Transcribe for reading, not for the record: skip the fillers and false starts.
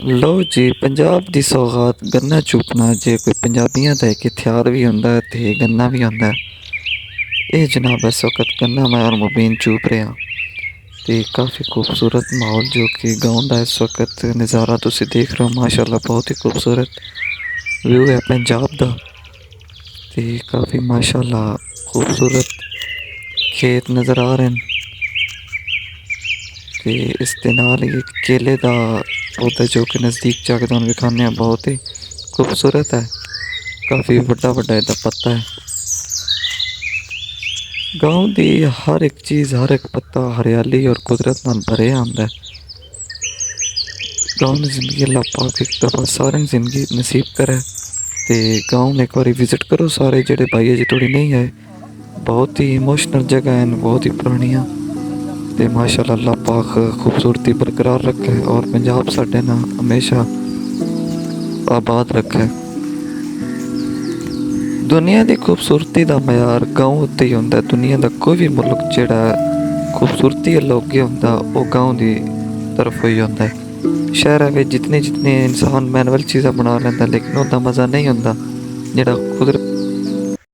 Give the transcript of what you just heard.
ਲਓ ਜੀ, ਪੰਜਾਬ ਦੀ ਸੌਗਾਤ ਗੰਨਾ ਚੂਪਣਾ ਜੇ ਕੋਈ ਪੰਜਾਬੀਆਂ ਦਾ ਇੱਕ ਹਥਿਆਰ ਵੀ ਹੁੰਦਾ ਤੇ ਗੰਨਾ ਵੀ ਹੁੰਦਾ। ਇਹ ਜਨਾਬ ਇਸ ਵਕਤ ਗੰਨਾ ਮੈਂ ਔਰ ਮੁਬੀਨ ਚੂਪ ਰਿਹਾ ਤੇ ਕਾफ़ੀ खूबसूरत माहौल जो कि गाँव ਦਾ ਇਸ ਵਕਤ ਨਜ਼ਾਰਾ ਤੁਸੀਂ ਦੇਖ ਰਹੇ ਹੋ। ਮਾਸ਼ਾਅੱਲਾ ਬਹੁਤ ਹੀ खूबसूरत ਵਿਊ ਹੈ ਪੰਜਾਬ ਦਾ ਤੇ ਕਾफ़ੀ ਮਾਸ਼ਾਅੱਲਾ खूबसूरत ਖੇਤ ਨਜ਼ਰ ਆ ਰਹੇ ਨੇ ਤੇ ਇਸ ਦੇ ਨਾਲ ਹੀ ਕੇਲੇ ਦਾ पौधा जो कि नज़दीक जाके तुहानू विखाने बहुत ही खूबसूरत है। काफ़ी बड़ा बड़ा इसका पत्ता है। गाँव की हर एक चीज़ हर एक पत्ता हरियाली और कुदरत नाल भरे आंदा है। गाँव की जिंदगी अल्लाह पाक एक दफ़ा सारे जिंदगी नसीब करे ते गाँव में एक बार विजिट करो सारे जेडे भाई अजे थोड़ी नहीं आए। बहुत ही इमोशनल जगह हैं, बहुत ही पुरानियाँ ते माशाअल्लाह अल्लाह पाक खूबसूरती बरकरार रखे और पंजाब साडे ना हमेशा आबाद रखे। दुनिया की खूबसूरती का मयार गाँव उत्ते ही होंदा है। दुनिया का कोई भी मुल्क जिहड़ा खूबसूरती अलोगे होंदा वो गाँव की तरफ ही होंदा है। शहर में जितने जितने इंसान मैनुअल चीज़ां बना लेंदा लेकिन उसका मज़ा नहीं होंदा जिहड़ा कुदरत